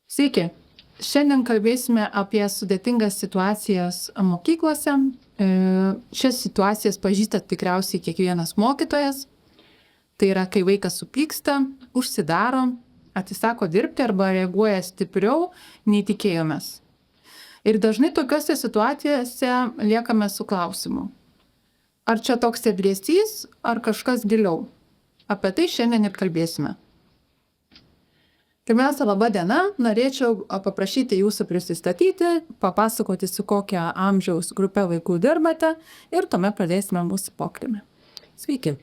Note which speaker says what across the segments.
Speaker 1: Sveiki. Šiandien kalbėsime apie sudėtingas situacijas mokyklose. Šias situacijas pažįsta tikriausiai kiekvienas mokytojas. Tai yra, kai vaikas supyksta, užsidaro, atsisako dirbti arba reaguoja stipriau, nei tikėjomės. Ir dažnai tokiuose situacijose liekame su klausimu. Ar čia toks elgesys, ar kažkas giliau? Apie tai šiandien ir kalbėsime. Pirmiausia, laba diena. Norėčiau paprašyti jūsų prisistatyti, papasakoti, su kokia amžiaus grupė vaikų dirbate ir tuomet pradėsime mūsų pokalbį.
Speaker 2: Sveiki.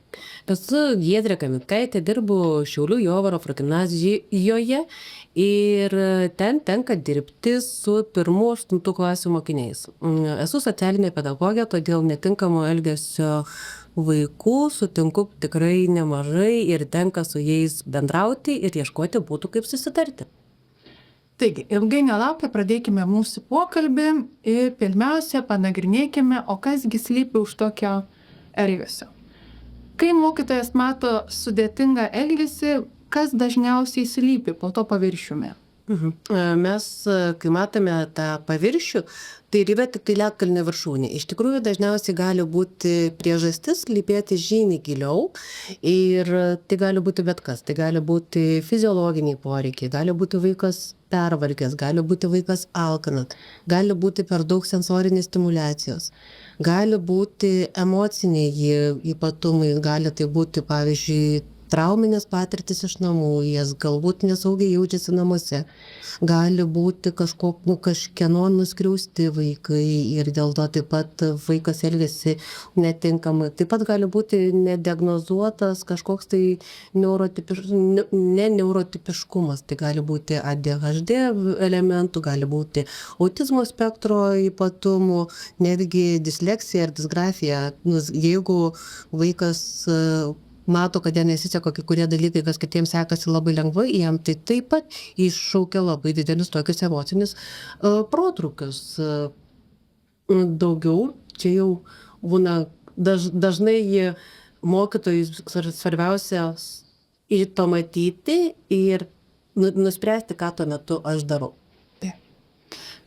Speaker 2: Esu Giedrė Kamitkaitė, dirbu Šiaulių Jovaro progimnazijoje ir ten tenka dirbti su 1-8 klasių mokiniais. Esu socialinė pedagogė, todėl netinkamo elgesio vaikų sutinku tikrai nemažai ir tenka su jais bendrauti ir ieškoti būdų, kaip susitarti.
Speaker 1: Taigi, ilgai nelaukę pradėkime mūsų pokalbį ir pirmiausia panagrinėkime, o kasgi slypi už tokio elgesio. Kai mokytojas mato sudėtingą elgesį, kas dažniausiai slypi po to paviršiumi?
Speaker 2: Mes, kai matome tą paviršių, tai yra tik tai ledkalnio viršūnė. Iš tikrųjų, dažniausiai gali būti priežastis slypėti žymiai giliau ir tai gali būti bet kas. Tai gali būti fiziologiniai poreikiai, gali būti vaikas pervargęs, gali būti vaikas alkanas, gali būti per daug sensorinės stimulacijos, gali būti emociniai ypatumai, gali tai būti, pavyzdžiui, trauminės patirtis iš namų, jas galbūt nesaugiai jaučiasi namuose, gali būti kažkieno nuskriausti vaikai ir dėl to taip pat vaikas elgiasi netinkamai. Taip pat gali būti nediagnozuotas kažkoks tai neurotipiškumas, tai gali būti ADHD elementų, gali būti autizmo spektro ypatumų, netgi disleksija ir disgrafija. Jeigu vaikas mato, kad jam nesiseka kai kurie dalykai, kas kitiems sekasi labai lengvai, jam tai taip pat iššaukia labai didelius tokius emocinius protrūkius. Daugiau, čia jau būna dažnai mokytojui svarbiausia ir to matyti ir nuspręsti, ką tuo metu aš darau.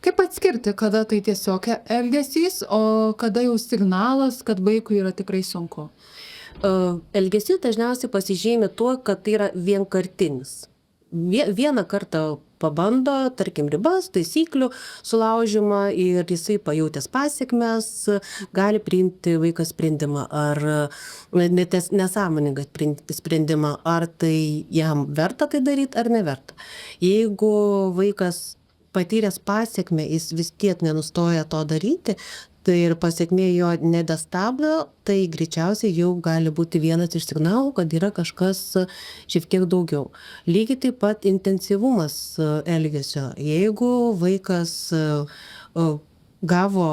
Speaker 1: Kaip atskirti, kada tai tiesiog elgesys, o kada jau signalas, kad vaikui yra tikrai sunku?
Speaker 2: Elgesys dažniausiai pasižymi tuo, kad tai yra vienkartinis. Vieną kartą pabando, tarkim, ribas, taisyklių sulaužymą ir jisai pajautęs pasekmes gali priimti vaikas sprendimą ar nesąmoningą sprendimą, ar tai jam verta tai daryti ar neverta. Jeigu vaikas patyręs pasekmę, jis vis tiek nenustoja to daryti, tai ir pasekmė jo nedastabdo, tai greičiausiai jau gali būti vienas iš signalų, kad yra kažkas šiek tiek daugiau. Lygiai taip pat intensyvumas elgesio. Jeigu vaikas gavo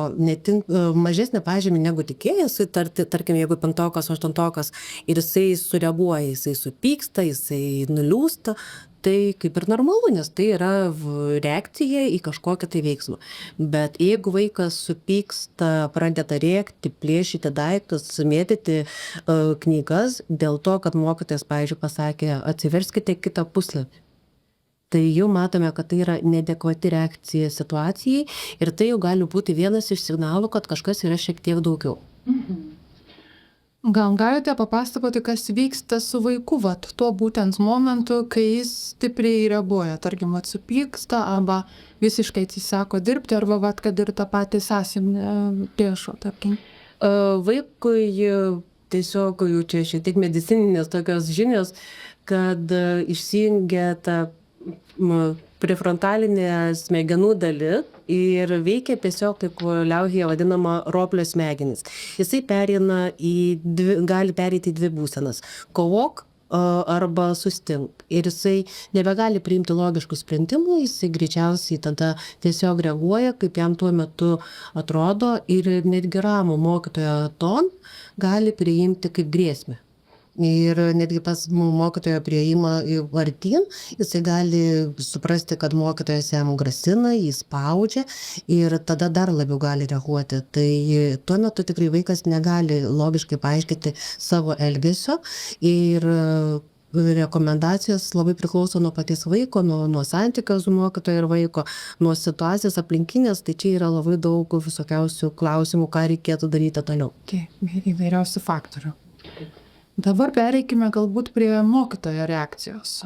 Speaker 2: mažesnį pažymį negu tikėjosi, tarkim, jeigu 5-okas, 8-okas ir jisai sureaguoja, jisai supyksta, jisai nuliūsta, tai kaip ir normalu, nes tai yra reakcija į kažkokią tai veiksmą. Bet jeigu vaikas supyksta, pradeda rėkti, plėšyti daiktus, mėtyti knygas dėl to, kad mokytojas, pavyzdžiui, pasakė, atsiverskite kitą puslapį, tai jau matome, kad tai yra neadekvati reakcija situacijai ir tai jau gali būti vienas iš signalų, kad kažkas yra šiek tiek daugiau.
Speaker 1: Gal galite papasakoti, kas vyksta su vaiku, tuo būtent momentu, kai jis stipriai reaguoja, tarkim, supyksta arba visiškai atsisako dirbti, arba kad ir tą patį sąsiuvinį plėšo, tarkim.
Speaker 2: Vaikui tiesiog jau čia šiek tiek medicininės tokios žinios, kad išsijungia ta prefrontalinė smegenų dalis ir veikia tiesiog taip liaudyje vadinama roplio smegenys. Jisai gali pereiti į dvi būsenas – kovok arba sustink. Ir jisai nebegali priimti logiškų sprendimų, jisai greičiausiai tada tiesiog reaguoja, kaip jam tuo metu atrodo ir netgi ramų mokytojo ton gali priimti kaip grėsmę. Ir netgi pas mokytojo priėjimą artyn, jisai gali suprasti, kad mokytojas jam grasina, jį spaudžia ir tada dar labiau gali reaguoti. Tai tuo metu tikrai vaikas negali logiškai paaiškinti savo elgesio ir rekomendacijos labai priklauso nuo paties vaiko, nuo santykio su mokytoju ir vaiko, nuo situacijos aplinkinės, tai čia yra labai daug visokiausių klausimų, ką reikėtų daryti toliau.
Speaker 1: Įvairiausių faktorių. Dabar pereikime galbūt prie mokytojo reakcijos.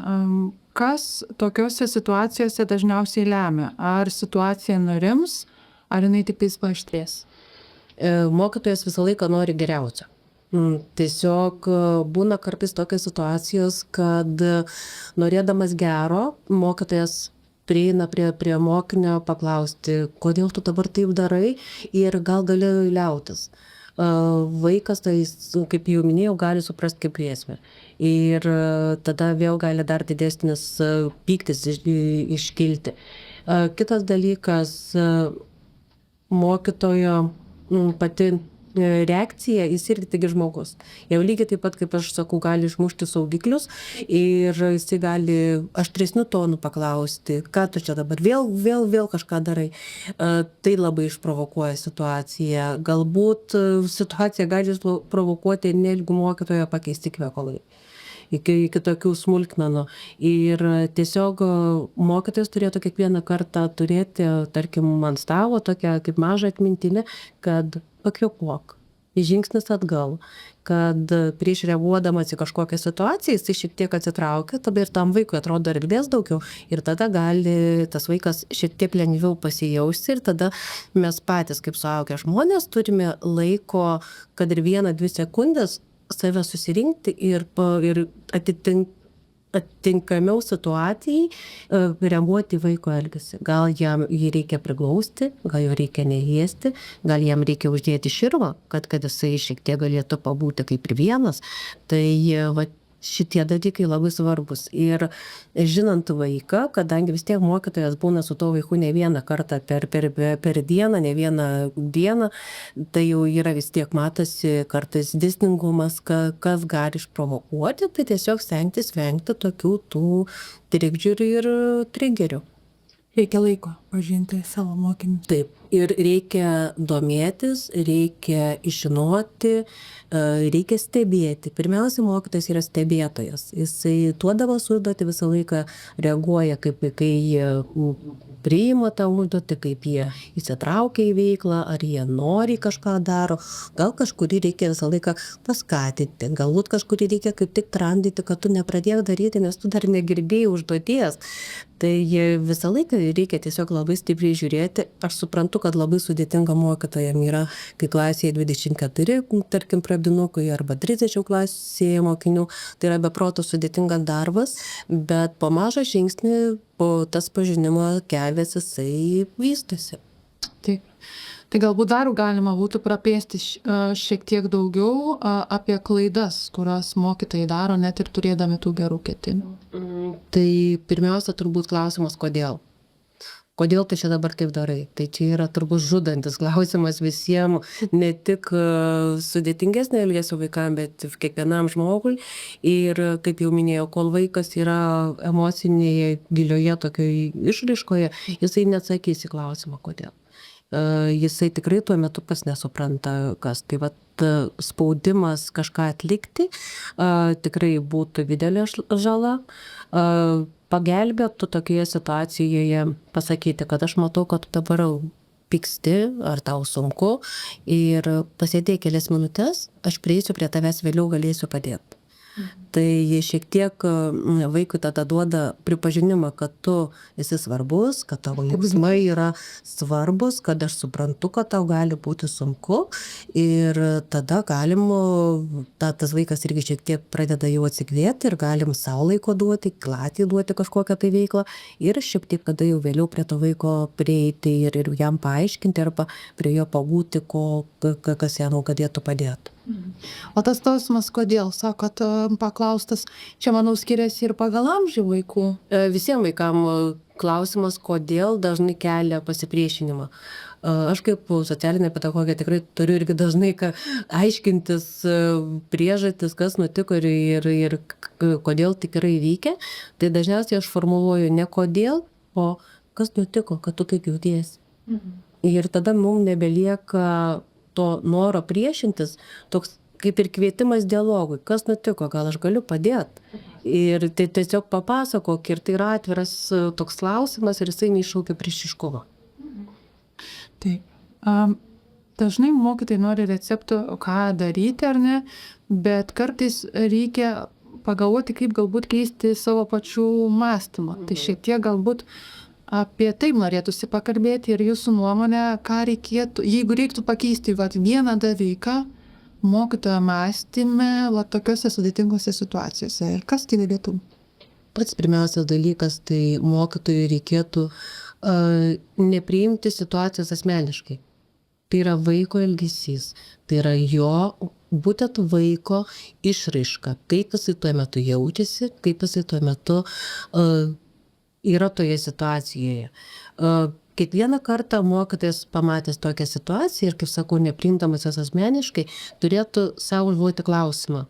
Speaker 1: Kas tokiuose situacijose dažniausiai lemia? Ar situacija nurims, ar jinai tik paaštrės?
Speaker 2: Mokytojas visą laiką nori geriausio. Tiesiog būna kartais tokios situacijos, kad norėdamas gero, mokytojas prieina prie mokinio paklausti, kodėl tu dabar taip darai ir gal gali liautis. Vaikas, tai, kaip jau minėjau, gali suprasti kaip grėsmę. Ir tada vėl gali dar didesnis pyktis iškilti. Kitas dalykas, mokytojo pati reakcija, jis irgi taigi žmogus. Jau lygiai taip pat, kaip aš sakau, gali išmušti saugiklius ir jisai gali aštresnių tonų paklausti, ką tu čia dabar vėl kažką darai. Tai labai išprovokuoja situaciją. Galbūt situacija gali provokuoti netgi mokytojo pakeisti kvepalai. Iki tokių smulkmenų. Ir tiesiog mokytojas turėtų kiekvieną kartą turėti, tarkim, ant stalo tokią kaip mažą atmintinę, kad pakvėpuok, žingsnis atgal, kad prieš reaguodamas į kažkokią situaciją jis šiek tiek atsitraukia, tada ir tam vaikui atrodo erdvės daugiau ir tada gali tas vaikas šiek tiek lengviau pasijausti ir tada mes patys kaip suaugę žmonės turime laiko, kad ir 1-2 sekundės save susirinkti ir atinkamiau situacijai reaguoti į vaiko elgesį. Gal jį reikia priglausti, gal jo reikia neliesti, gal jam reikia uždėti širvą, kad jisai šiek tiek galėtų pabūti kaip ir vienas. Tai šitie dalykai labai svarbus. Ir žinant vaiką, kadangi vis tiek mokytojas būna su to vaiku ne vieną kartą per dieną, ne vieną dieną, tai jau yra vis tiek matosi kartais dėsningumas, kas gali išprovokuoti, tai tiesiog stengtis vengti tokių tų trikdžių ir trigerių.
Speaker 1: Reikia laiko pažinti savo mokinius.
Speaker 2: Taip. Ir reikia domėtis, reikia žinoti, reikia stebėti. Pirmiausia, mokytojas yra stebėtojas. Jisai duodamas užduotį visą laiką reaguoja, kaip vaikai priima tą užduotį, kaip jie įsitraukia į veiklą, ar jie nori kažką daro. Gal kažkurį reikia visą laiką paskatinti, galbūt kažkurį reikia kaip tik trandyti, kad tu nepradėk daryti, nes tu dar negirdėjai užduoties. Tai visą laiką reikia tiesiog labai stipriai žiūrėti. Aš suprantu, kad labai sudėtinga mokytojam yra, kai klasėje 24, tarkim, pradinukui arba 30 klasėje mokinių. Tai yra beproto sudėtingas darbas, bet po mažą žingsnį, po tas pažinimo kelias jisai vystosi.
Speaker 1: Taip. Tai galbūt dar galima būtų prapėsti šiek tiek daugiau apie klaidas, kurias mokytojai daro, net ir turėdami tų gerų ketinimų.
Speaker 2: Tai pirmiausia turbūt klausimas, kodėl. Kodėl tu čia dabar taip darai? Tai čia yra turbūt žudantis klausimas visiems, ne tik sudėtingesnio elgesio vaikam, bet kiekvienam žmogui. Ir kaip jau minėjau, kol vaikas yra emocinėje, gilioje tokioje išraiškoje, jisai neatsakys į klausimą, kodėl. Jisai tikrai tuo metu pas nesupranta, kas. Tai vat spaudimas kažką atlikti tikrai būtų didelė žala. Pagelbėtų tokioje situacijoje pasakyti, kad aš matau, kad tu dabar pyksti, ar tau sunku ir pasėdėk kelias minutės, aš prieisiu prie tavęs vėliau, galėsiu padėti. Tai šiek tiek vaikui tada duoda pripažinimą, kad tu esi svarbus, kad tavo jausmai yra svarbus, kad aš suprantu, kad tau gali būti sunku ir tada galim, tas vaikas irgi šiek tiek pradeda jau atsikvėti ir galim savo laiko duoti, klatį duoti kažkokią tai veiklą ir šiek tiek tada jau vėliau prie to vaiko prieiti ir jam paaiškinti arba prie jo pabūti, kas jam galėtų padėti.
Speaker 1: O tas klausimas, kodėl, sakot, paklaustas, čia manau skiriasi ir pagal amžių vaikų.
Speaker 2: Visiems vaikams klausimas, kodėl dažnai kelia pasipriešinimą. Aš kaip socialinė pedagogė tikrai turiu irgi dažnai aiškintis priežastis, kas nutiko ir kodėl tikrai vykia. Tai dažniausiai aš formuluoju ne kodėl, o kas nutiko, kad tu taip jautiesi. Ir tada mums nebelieka to noro priešintis, toks kaip ir kvietimas dialogui. Kas nutiko, gal aš galiu padėti? Ir tai tiesiog papasakok, ir tai yra atviras toks klausimas ir jisai neiššaukia priešiškumo.
Speaker 1: Taip. Dažnai mokytojai nori receptų, ką daryti ar ne, bet kartais reikia pagalvoti, kaip galbūt keisti savo pačių mąstymą. Tai šiek tiek galbūt apie tai norėtųsi pakalbėti ir jūsų nuomonę, ką reikėtų, jeigu reiktų pakeisti vieną dalyką mokytojo mąstyme tokiuose sudėtingose situacijose. Ir kas tai galėtų?
Speaker 2: Pats pirmiausias dalykas, tai mokytojui reikėtų nepriimti situacijos asmeniškai. Tai yra vaiko elgesys, tai yra jo būtent vaiko išraiška, kaip jisai tuo metu jaučiasi, kaip jisai tuo metu yra toje situacijoje. Kiekvieną kartą mokytojas pamatęs tokią situaciją ir, kaip sakau, nepriimdamas jas asmeniškai, turėtų savo užduoti klausimą,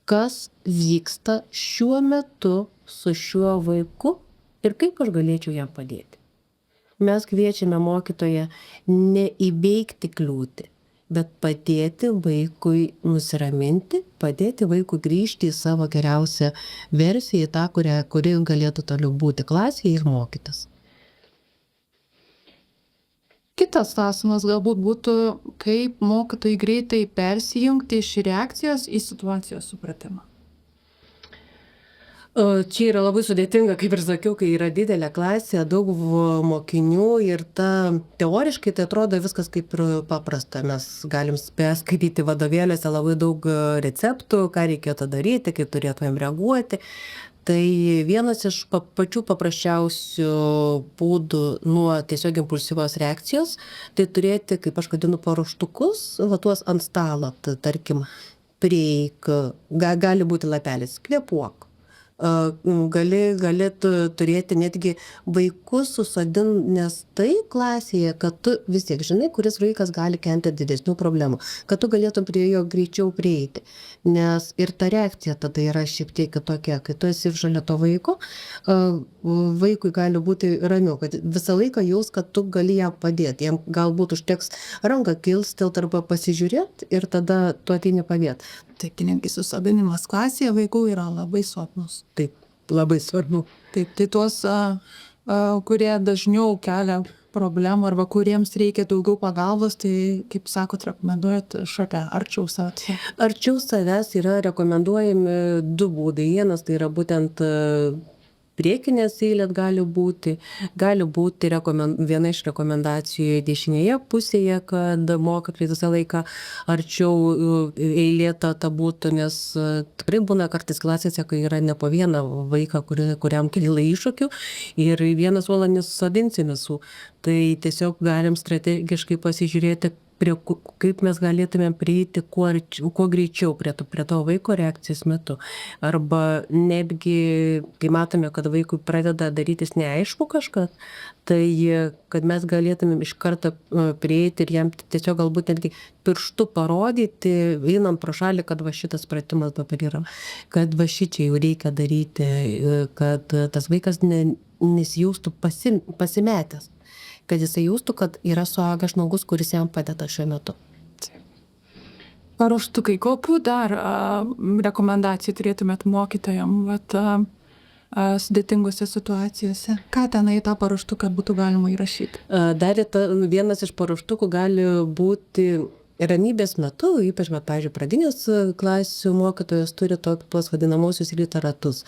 Speaker 2: kas vyksta šiuo metu su šiuo vaiku ir kaip aš galėčiau jam padėti. Mes kviečiame mokytoją neįveikti kliūtį, bet padėti vaikui nusiraminti, padėti vaikui grįžti į savo geriausią versiją, į tą, kuri galėtų toliau būti klasėje ir mokytis.
Speaker 1: Kitas klausimas galbūt būtų, kaip mokytojai greitai persijungti iš reakcijos į situacijos supratimą.
Speaker 2: Čia yra labai sudėtinga, kaip ir sakiau, kai yra didelė klasė, daug mokinių ir teoriškai tai atrodo viskas kaip ir paprasta. Mes galim skaityti vadovėliuose labai daug receptų, ką reikėtų daryti, kaip turėtumėm reaguoti. Tai vienas iš pačių paprasčiausių būdų nuo tiesiog impulsyvios reakcijos, tai turėti, kaip aš vadinu, paruoštukus, tuos ant stalo, tarkim, prieik, gali būti lapelis, kvėpuok. Gali turėti netgi vaikus susodint, nes tai klasėje, kad tu vis tiek žinai, kuris vaikas gali kelti didesnių problemų, kad tu galėtum prie jo greičiau prieiti. Nes ir ta reakcija tada yra šiek tiek kitokia, kai tu esi šalia to vaiko, vaikui gali būti ramiau, kad visą laiką jaus, kad tu gali jam padėti. Jam galbūt užteks ranką kilstelt arba pasižiūrėti ir tada tu ateini padėti.
Speaker 1: Taip, tai netgi susodinimas klasėje vaikų yra labai svarbus.
Speaker 2: Taip, labai svarbu.
Speaker 1: Taip, tai tuos, kurie dažniau kelia problemų arba kuriems reikia daugiau pagalbos, tai, kaip sakot, rekomenduojat šalia, arčiau savęs.
Speaker 2: Arčiau savęs yra rekomenduojami du būdai. Vienas tai yra būtent priekinės eilės gali būti viena iš rekomendacijų dešinėje pusėje, kad mokytojai visą laiką arčiau eilėta būtų, nes tikrai būna kartais klasėse, kai yra ne po vieną vaiką, kuriam kyla iššūkių ir vienas uolą nesusodinsi visų. Tai tiesiog galim strategiškai pasižiūrėti, kaip mes galėtume prieiti kuo greičiau prie to vaiko reakcijos metu. Arba netgi, kai matome, kad vaikui pradeda darytis neaišku kažkas, tai kad mes galėtumėm iš karto prieiti ir jam tiesiog galbūt netgi pirštu parodyti, einam pro šalį, kad va šitas pratimas dabar yra, kad va šičia jau reikia daryti, kad tas vaikas nesijaustų pasimetęs, kad jisai jaustų, kad yra suaugęs žmogus, kuris jam padeda šiuo metu.
Speaker 1: Paruoštukai, kokių dar rekomendacijų turėtumėt mokytojams sudėtingose situacijose? Ką tenai tą paruoštuką būtų galima įrašyti?
Speaker 2: Dar vienas iš paruoštukų gali būti ramybės metu, ypač, pavyzdžiui, pradinės klasių mokytojas turi tuos vadinamosius literatus.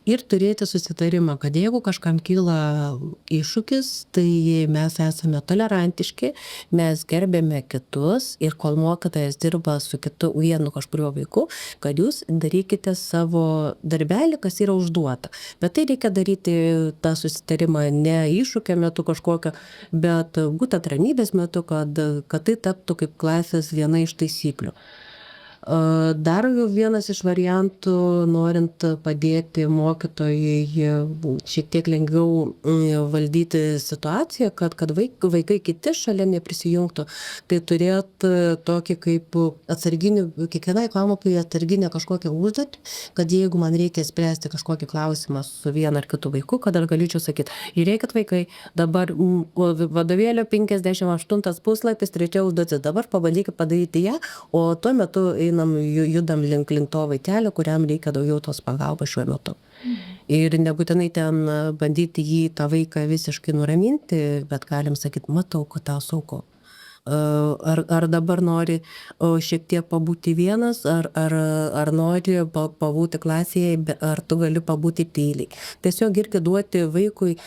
Speaker 2: Ir turėti susitarimą, kad jeigu kažkam kyla iššūkis, tai mes esame tolerantiški, mes gerbėme kitus ir kol mokytojas dirba su kitu vienu kažkuriuo vaiku, kad jūs darykite savo darbelį, kas yra užduota. Bet tai reikia daryti tą susitarimą ne iššūkio metu kažkokio, bet būtent ramybės metu, kad tai taptų kaip klasės viena iš taisyklių. Dar vienas iš variantų, norint padėti mokytojai šiek tiek lengviau valdyti situaciją, kad vaikai kiti šalia neprisijungtų, tai turėtų tokį kaip atsarginį, kiekvienai pamokai atsarginę kažkokią užduotį, kad jeigu man reikia spręsti kažkokį klausimą su vienu ar kitu vaiku, kad aš galėčiau sakyti, žiūrėkit vaikai, dabar vadovėlio 58 puslapis, trečia užduotis, dabar pabandykit padaryti ją, o tuo metu eina judam link to vaikelio, kuriam reikia daugiau tos pagalbos šiuo metu. Ir nebūtinai ten bandyti tą vaiką visiškai nuraminti, bet galim sakyti, matau, kad tau sunku. Ar dabar nori šiek tiek pabūti vienas, ar nori pabūti klasėje, ar tu gali pabūti tyliai. Tiesiog irgi duoti vaikui,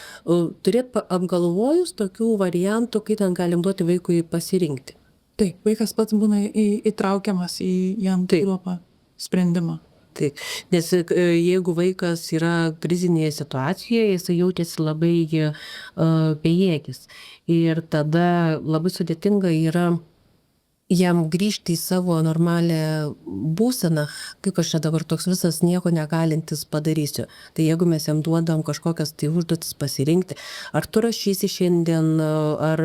Speaker 2: turėti apgalvojus tokių variantų, kai ten galim duoti vaikui pasirinkti.
Speaker 1: Taip, vaikas pats būna įtraukiamas į jam duopą sprendimą.
Speaker 2: Taip, nes jeigu vaikas yra krizinėje situacijoje, jis jaučiasi labai bejėgis. Ir tada labai sudėtinga yra jam grįžti į savo normalią būseną, kaip aš čia dabar toks visas nieko negalintis padarysiu. Tai jeigu mes jam duodam kažkokias tai užduotis pasirinkti, ar tu rašysi šiandien, ar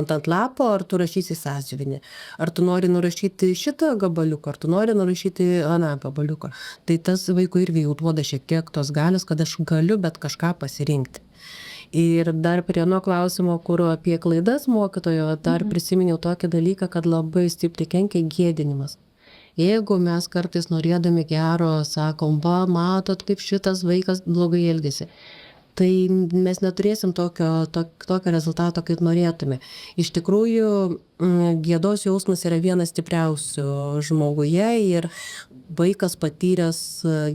Speaker 2: ant lapo, ar tu rašysi sąsiuvinį, ar tu nori nurašyti šitą gabaliuką, ar tu nori nurašyti aną gabaliuką. Tai tas vaikui irgi jau duoda šiek tiek tos galios, kad aš galiu bet kažką pasirinkti. Ir dar prie nuo klausimo, kur apie klaidas mokytojo, dar prisiminiau tokį dalyką, kad labai stipriai kenkia gėdinimas. Jeigu mes kartais norėdami gero sakom, va, matot, kaip šitas vaikas blogai elgiasi, tai mes neturėsim tokio rezultato, kaip norėtume. Iš tikrųjų, gėdos jausmas yra vienas stipriausių žmoguje ir vaikas patyręs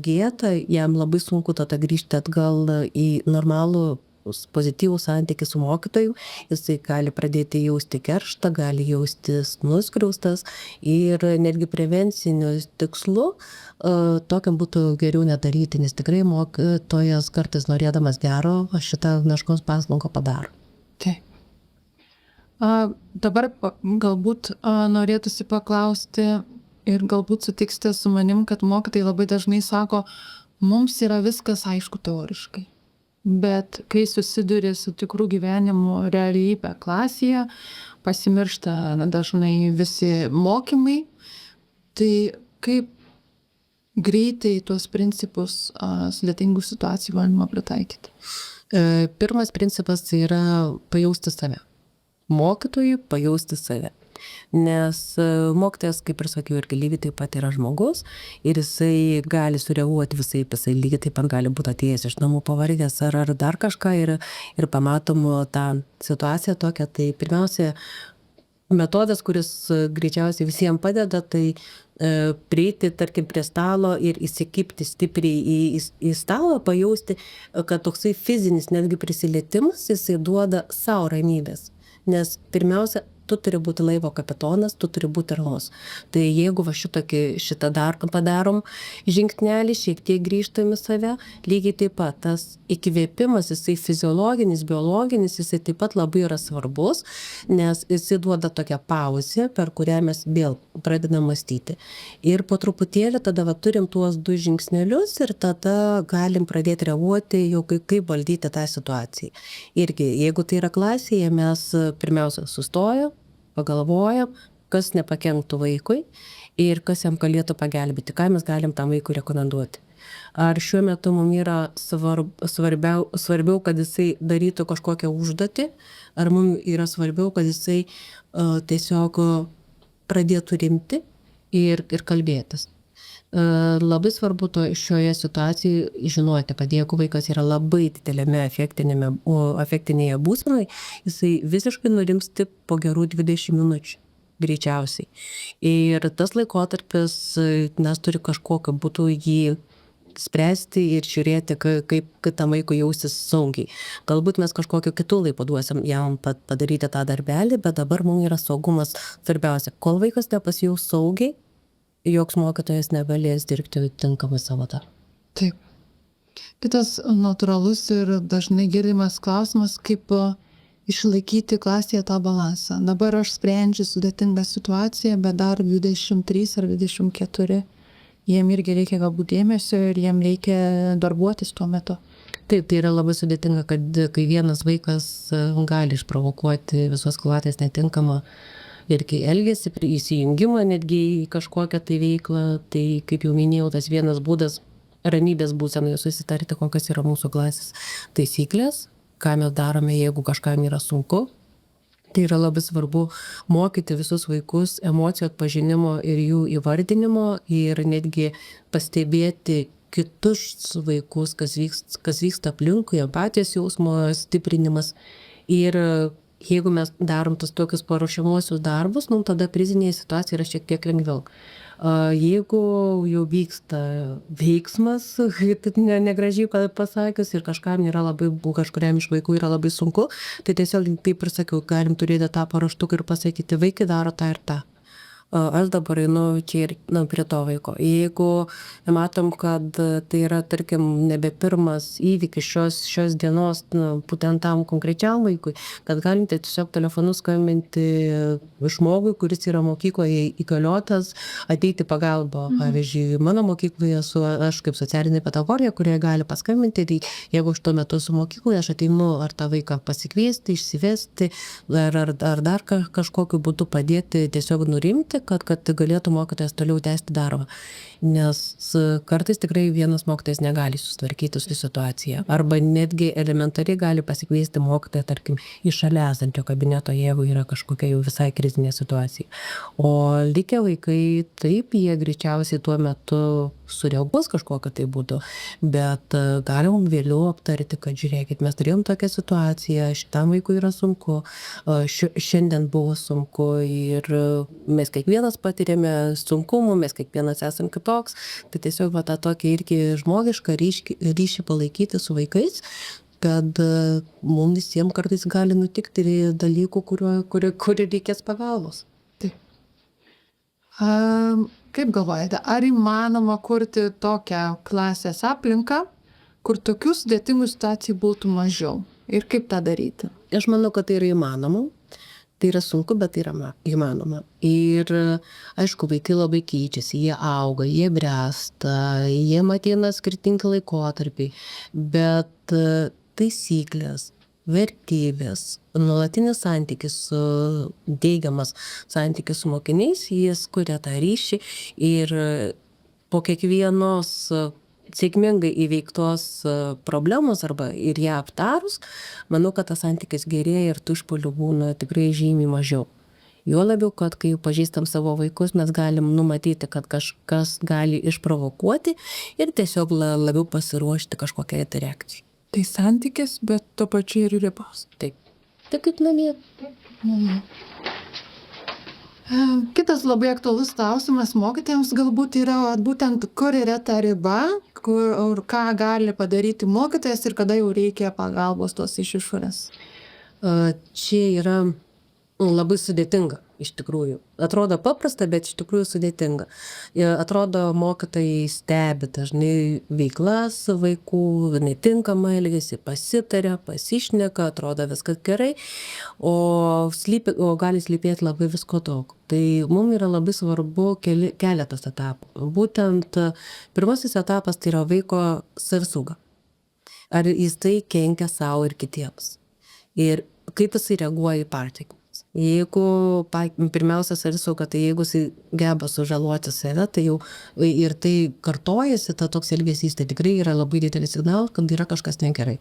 Speaker 2: gėdą, jam labai sunku tada grįžti atgal į normalų pozityvų santykį su mokytoju, jisai gali pradėti jausti kerštą, gali jaustis nuskriaustas ir netgi prevenciniu tikslu tokiam būtų geriau nedaryti, nes tikrai mokytojas kartais norėdamas gero šitą meškos paslaugą padaro.
Speaker 1: Taip. Dabar galbūt norėtųsi paklausti ir galbūt sutiksite su manim, kad mokytojai labai dažnai sako, mums yra viskas aišku teoriškai. Bet kai susiduri su tikrų gyvenimo realybė klasėje, pasimiršta dažnai visi mokymai, tai kaip greitai tuos principus sudėtingų situacijų galima pritaikyti?
Speaker 2: Pirmas principas tai yra pajausti save. Mokytojui pajausti save. Nes mokytojas, kaip ir sakiau, irgi lygiai taip pat yra žmogus ir jisai gali sureaguoti visai, jisai lygiai taip pat gali būti atėjęs iš namų pavargęs ar dar kažką ir pamatom tą situaciją tokią. Tai pirmiausia, metodas, kuris greičiausiai visiems padeda, tai prieiti, tarkim, prie stalo ir įsikibti stipriai į stalą, pajausti, kad toksai fizinis netgi prisilietimas, jisai duoda savo ramybės. Nes pirmiausia, tu turi būti laivo kapitonas, tu turi būti ramus. Tai jeigu šitą darbą padarom žingsnelį, šiek tiek grįžtam į save, lygiai taip pat tas įkvėpimas, jisai fiziologinis, biologinis, jisai taip pat labai yra svarbus, nes jisai duoda tokią pauzę, per kurią mes vėl pradedam mąstyti. Ir po truputėlį tada turim tuos 2 žingsnelius ir tada galim pradėti reaguoti jau kaip valdyti tą situaciją. Irgi, jeigu tai yra klasėje, mes pirmiausia sustojam, pagalvojam, kas nepakenktų vaikui ir kas jam galėtų pagelbėti, ką mes galim tam vaikui rekomenduoti. Ar šiuo metu mums yra svarbiau, kad jisai darytų kažkokią užduotį, ar mums yra svarbiau, kad jisai tiesiog pradėtų rimti ir kalbėtis. Labai svarbu šioje situacijoje žinoti, kad jeigu vaikas yra labai didelėme afektinėje būsenoje, jisai visiškai nurimsti po gerų 20 minučių greičiausiai. Ir tas laikotarpis, mes turi kažkokiu būtų jį spręsti ir žiūrėti, kaip tam vaikui jaustis saugiai. Galbūt mes kažkokiu kitų laiku duosim jam padaryti tą darbelį, bet dabar mums yra saugumas svarbiausia. Kol vaikas nepasijaus saugiai, joks mokytojas negalės dirbti tinkamai savo darbą.
Speaker 1: Taip. Kitas natūralus ir dažnai girdimas klausimas, kaip išlaikyti klasėje tą balansą. Dabar aš sprendžiu sudėtingą situaciją, bet dar 23 ar 24. Jiem irgi reikia galbūt dėmesio ir jiem reikia darbuotis tuo metu.
Speaker 2: Taip, tai yra labai sudėtinga, kad kai vienas vaikas gali išprovokuoti visos klasės netinkamą ir kai elgiasi įsijungimą netgi į kažkokią tai veiklą, tai kaip jau minėjau, tas vienas būdas ramybės būsenoje susitarti, kokios yra mūsų klasės taisyklės, ką mes darome, jeigu kažkam yra sunku. Tai yra labai svarbu mokyti visus vaikus emocijų atpažinimo ir jų įvardinimo ir netgi pastebėti kitus vaikus, kas vyksta aplinkui, empatijos jausmo stiprinimas. Ir jeigu mes darom tus tokius paruošiamuosius darbus, tada krizinėje situacijoje yra šiek tiek lengviau. Jeigu jau vyksta veiksmas, negražiai pasakius, ir kažkuriam iš vaikų yra labai sunku, tai tiesiog, kaip ir sakiau, galim turėti tą paruoštuką ir pasakyti, vaikai daro tą ir tą. Aš dabar einu čia ir prie to vaiko. Jeigu matom, kad tai yra, tarkim, nebe pirmas įvykis šios dienos būtent tam konkrečiam vaikui, kad galite tiesiog telefonu skambinti žmogui, kuris yra mokykloje įgaliotas ateiti pagalbą. Pavyzdžiui, mano mokykloje aš kaip socialinė pedagogė, kurie gali paskambinti, ir jeigu aš tuo metu su mokykloje, aš ateinu ar tą vaiką pasikviesti, išsivesti, ar dar kažkokiu būdu padėti tiesiog nurimti, kad galėtų mokytojas toliau tęsti darbą. Nes kartais tikrai vienas mokytojas negali susitvarkyti su situacija. Arba netgi elementariai gali pasikviesti mokytoją, tarkim, iš šalia esančio kabineto, jeigu yra kažkokia jau visai krizinė situacija. O likę vaikai, taip, jie greičiausiai tuo metu sureaguos kažkokiu tai būdu, bet galim vėliau aptarti, kad žiūrėkit, mes turėjom tokią situaciją, šitam vaikui yra sunku, šiandien buvo sunku ir mes kiekvienas patiriame sunkumų, mes kiekvienas esam kitoks, tai tiesiog tą tokį irgi žmogišką ryšį palaikyti su vaikais, kad mums visiems kartais gali nutikti dalykų, kurių reikės pagalbos.
Speaker 1: Taip. Kaip galvojate, ar įmanoma kurti tokią klasės aplinką, kur tokių sudėtingų situacijų būtų mažiau? Ir kaip tą daryti?
Speaker 2: Aš manau, kad tai yra įmanoma. Tai yra sunku, bet tai yra įmanoma. Ir aišku, vaikai labai keičiasi, jie auga, jie bręsta, jiem ateina skirtingi laikotarpiai, bet taisyklės, vertybės, nuolatinis santykis, teigiamas santykis su mokiniais, jis kuria tą ryšį ir po kiekvienos sėkmingai įveiktos problemos arba ir ją aptarus, manau, kad tas santykis gerėja ir tų išpuolių būna tikrai žymiai mažiau. Juo labiau, kad kai pažįstam savo vaikus, mes galim numatyti, kad kažkas gali išprovokuoti ir tiesiog labiau pasiruošti kažkokiai tai reakcijai.
Speaker 1: Tai santykis, bet tuo pačiu ir ribos.
Speaker 2: Taip. Tai kaip namie.
Speaker 1: Kitas labai aktualus klausimas mokytojams galbūt yra būtent, kur yra ta riba, ką gali padaryti mokytojas ir kada jau reikia pagalbos tos iš išorės.
Speaker 2: Čia yra labai sudėtinga, iš tikrųjų. Atrodo paprasta, bet iš tikrųjų sudėtinga. Atrodo, mokytojai stebi dažnai veiklas vaikų, netinkamai elgiasi, pasitaria, pasišneka, atrodo viskas gerai, o gali slypėti labai visko daug. Tai mums yra labai svarbu keletas etapų. Būtent pirmasis etapas tai yra vaiko savisauga. Ar jis tai kenkia savo ir kitiems. Ir kaip jisai reaguoja į pasekmes. Jeigu pirmiausia savisauga, tai jeigu jisai geba sužaloti save, tai jau ir tai kartojasi, toks elgesys, tai tikrai yra labai didelis signalas, kad yra kažkas negerai.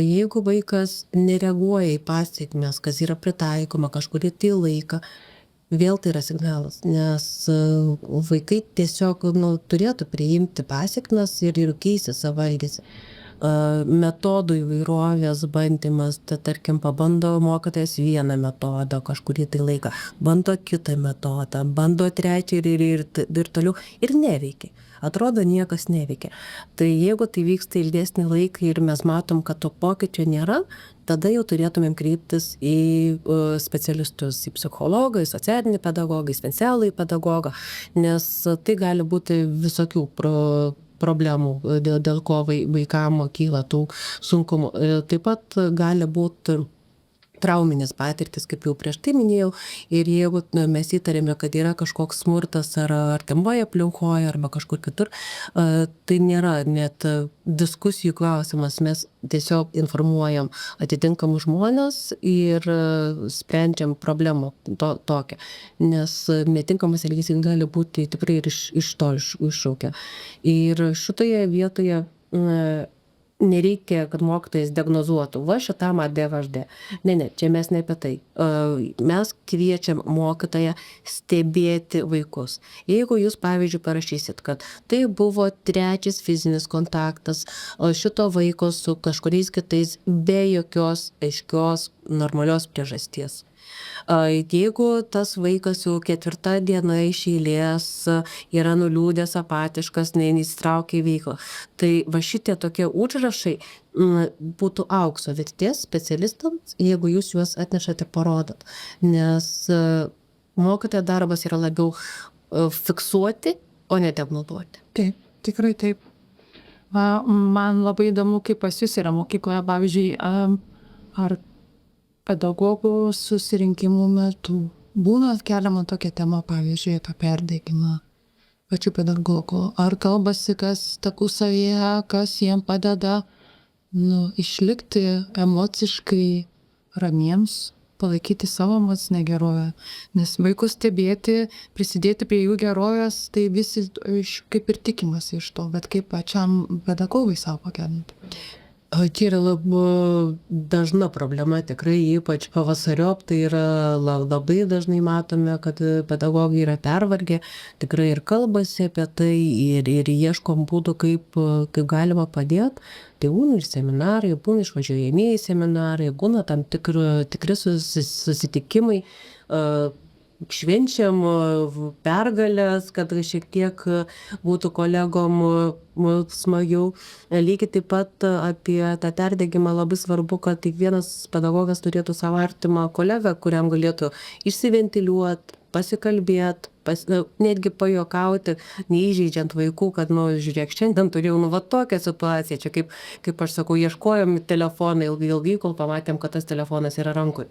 Speaker 2: Jeigu vaikas nereaguoja į pasekmes, kas yra pritaikoma kažkurį tai laiką, vėl tai yra signalas, nes vaikai tiesiog turėtų priimti pasekmes ir keisti savo elgesį. Metodų įvairovės bandymas, tarkim, pabando mokytojas vieną metodą kažkurį tai laiką, bando kitą metodą, bando trečią ir toliau ir neveikia. Atrodo, niekas neveikia. Tai jeigu tai vyksta ilgesnį laiką ir mes matom, kad to pokyčio nėra, tada jau turėtumėm kreiptis į specialistus, į psichologą, į socialinį pedagogą, į specialųjį pedagogą, nes tai gali būti visokių problemų, dėl ko vaikam kyla tų sunkumų. Taip pat gali būti trauminės patirtis, kaip jau prieš tai minėjau, ir jeigu mes įtarėme, kad yra kažkoks smurtas ar artimoje aplinkoje arba kažkur kitur, tai nėra net diskusijų klausimas, mes tiesiog informuojam atitinkamus žmonės ir sprendžiam problemą tokią, nes netinkamas elgesys gali būti tikrai ir iš to iššaukia. Ir šitoje vietoje nereikia, kad mokytojas diagnozuotų, va šitam ADHD. Ne, čia mes ne apie tai. Mes kviečiam mokytoją stebėti vaikus. Jeigu jūs, pavyzdžiui, parašysit, kad tai buvo 3 fizinis kontaktas šito vaiko su kažkuriais kitais be jokios aiškios normalios priežasties. Jeigu tas vaikas jau 4 diena iš eilės yra nuliūdęs, apatiškas, neįsitraukia į veiklą, tai va šitie tokie užrašai būtų aukso vertės specialistams, jeigu jūs juos atnešate ir parodot. Nes mokytojo darbas yra labiau fiksuoti, o ne diagnozuoti.
Speaker 1: Taip, tikrai taip. Man labai įdomu, kaip pas jūs yra mokykloje, pavyzdžiui, ar pedagogų susirinkimų metu būna keliama tokia tema, pavyzdžiui, apie perdegimą pačių pedagogų. Ar kalbasi, kas tarpusavyje, kas jiem padeda išlikti emociškai ramiems, palaikyti savo emocinę gerovę. Nes vaikus stebėti, prisidėti prie jų gerovės, tai visi kaip ir tikimasi iš to, bet kaip pačiam pedagogui savo pagerinti.
Speaker 2: Čia yra labai dažna problema, tikrai ypač pavasariop, tai yra labai dažnai matome, kad pedagogai yra pervargę, tikrai ir kalbasi apie tai ir ieškom būdų, kaip galima padėti. Tai būna ir seminarai, būna išvažiuojamieji seminarai, būna tam tikri susitikimai, švenčiam pergalės, kad šiek tiek būtų kolegom smagiau. Lygiai taip pat apie tą perdegimą labai svarbu, kad kiekvienas pedagogas turėtų savo artimą kolegą, kuriam galėtų išsiventiliuoti, pasikalbėti, netgi pajuokauti, neįžeidžiant vaikų, kad, žiūrėk, šiandien turėjau, tokią situaciją. Čia kaip aš sakau, ieškojom telefoną ilgai, kol pamatėm, kad tas telefonas yra rankui.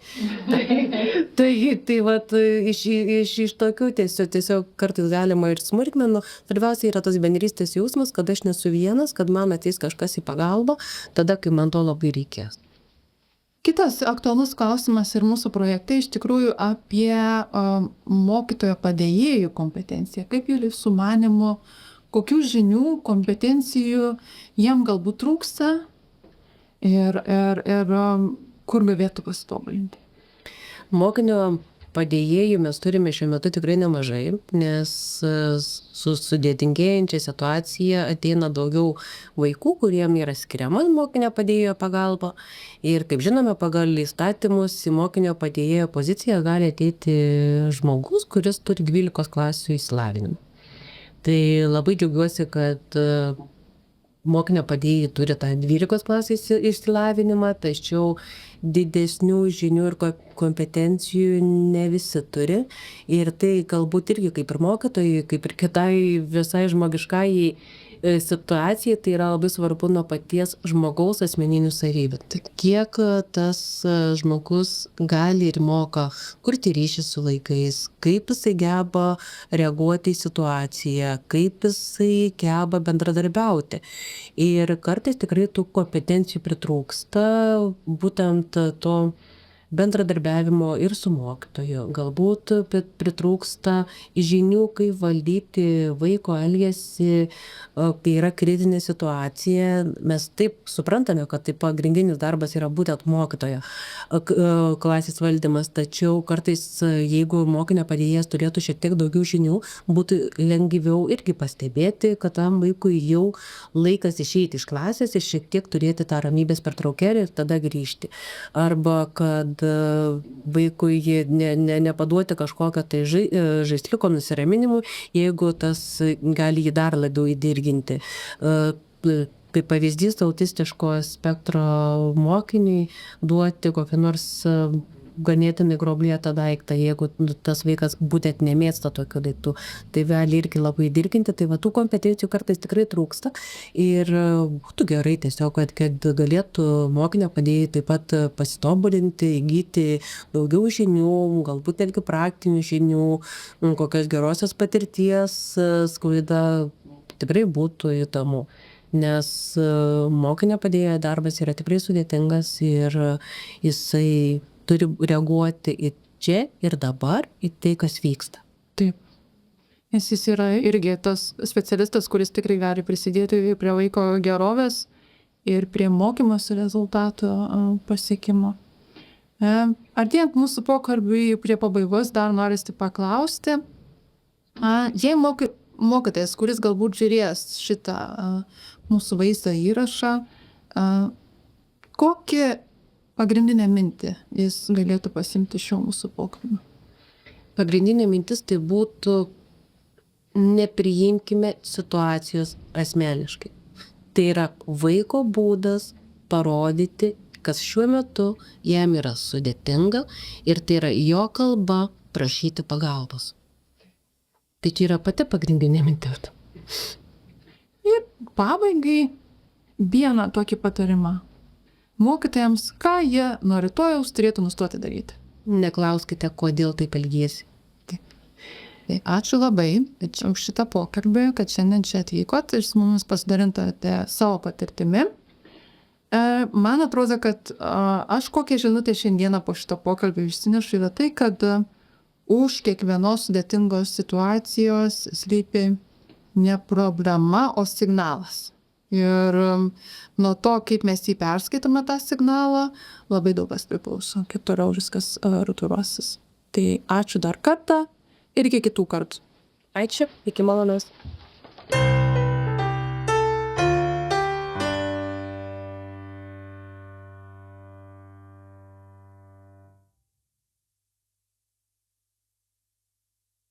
Speaker 2: Tai vat, iš tokių tiesiog kartais galima ir smulkmenų. Svarbiausia yra tas bendrystės jausmas, kad aš nesu vienas, kad man ateis kažkas į pagalbą, tada, kai man to labai reikės.
Speaker 1: Kitas aktualus klausimas ir mūsų projekte iš tikrųjų apie mokytojo padėjėjų kompetenciją. Kaip jūsų manymu, kokių žinių, kompetencijų jiem galbūt trūksta ir kur galėtų pasitobulinti?
Speaker 2: Mokinio padėjėjų mes turime šiuo metu tikrai nemažai, nes su sudėtingėjančia situacija ateina daugiau vaikų, kuriem yra skiriama mokinio padėjėjo pagalba. Ir kaip žinome, pagal įstatymus į mokinio padėjėjo poziciją gali ateiti žmogus, kuris turi 12 klasių išsilavinimą. Tai labai džiaugiuosi, kad mokinio padėjėjai turi tą 12 klasės išsilavinimą, tačiau didesnių žinių ir kompetencijų ne visi turi. Ir tai galbūt irgi kaip ir mokytojai, kaip ir kitai visai žmogiškai situacijai, tai yra labai svarbu nuo paties žmogaus asmeninių savybių. Tai kiek tas žmogus gali ir moka kurti ryšį su vaikais, kaip jisai geba reaguoti į situaciją, kaip jisai geba bendradarbiauti. Ir kartais tikrai tų kompetencijų pritrūksta, būtent to bendradarbiavimo ir su mokytoju. Galbūt pritrūksta žinių, kaip valdyti vaiko elgesį, kai yra kritinė situacija. Mes taip suprantame, kad tai pagrindinis darbas yra būtent mokytojo klasės valdymas, tačiau kartais, jeigu mokinio padėjėjas turėtų šiek tiek daugiau žinių, būtų lengviau irgi pastebėti, kad tam vaikui jau laikas išeiti iš klasės ir šiek tiek turėti tą ramybės pertraukėlę ir tada grįžti. Arba kad vaikui nepaduoti kažkokio tai žaisliuko nusiraminimui, jeigu tas gali jį dar labiau įdirginti. Kaip pavyzdys, autistiško spektro mokiniui duoti kokį nors ganėtinai groblėtą daiktą, jeigu tas vaikas būtent nemėgsta tokių daiktų, tai gali irgi labai dirginti, tai va tų kompetencijų kartais tikrai trūksta ir būtų gerai tiesiog, kad galėtų mokinio padėjėjai taip pat pasitobulinti, įgyti daugiau žinių, galbūt netgi praktinių žinių, kokios gerosios patirties sklaida, tikrai būtų įdomu. Nes mokinio padėjėjo darbas yra tikrai sudėtingas ir jisai turi reaguoti į čia ir dabar, į tai, kas vyksta.
Speaker 1: Taip. Nes jis yra irgi tas specialistas, kuris tikrai gali prisidėti prie vaiko gerovės ir prie mokymosi rezultatų pasiekimo. Artėjant mūsų pokalbiui prie pabaigos, dar norisi paklausti, jei mokytojas, kuris galbūt žiūrės šitą mūsų vaizdo įrašą, kokį pagrindinę mintį jis galėtų pasimti šio mūsų pokalbio?
Speaker 2: Pagrindinė mintis tai būtų nepriimkime situacijos asmeniškai. Tai yra vaiko būdas parodyti, kas šiuo metu jam yra sudėtinga ir tai yra jo kalba prašyti pagalbos. Tai čia yra pati pagrindinė mintis.
Speaker 1: Ir pabaigai vieną tokį patarimą. Mokytojams, ką jie nuo rytojaus turėtų nustoti daryti?
Speaker 2: Neklauskite, kodėl taip elgiesi.
Speaker 1: Tai ačiū labai už šitą pokalbį, kad šiandien čia atvykot ir su mumis pasidalintote savo patirtimi. Man atrodo, kad aš kokią žinutę šiandieną po šito pokalbio išsinešu yra tai, kad už kiekvienos sudėtingos situacijos slypi ne problema, o signalas. Ir nuo to, kaip mes jį perskaitome tą signalą, labai daug kas priklauso, kaip toliau viskas rutuosis. Tai ačiū dar kartą ir iki kitų kartų.
Speaker 2: Ačiū, iki malonaus.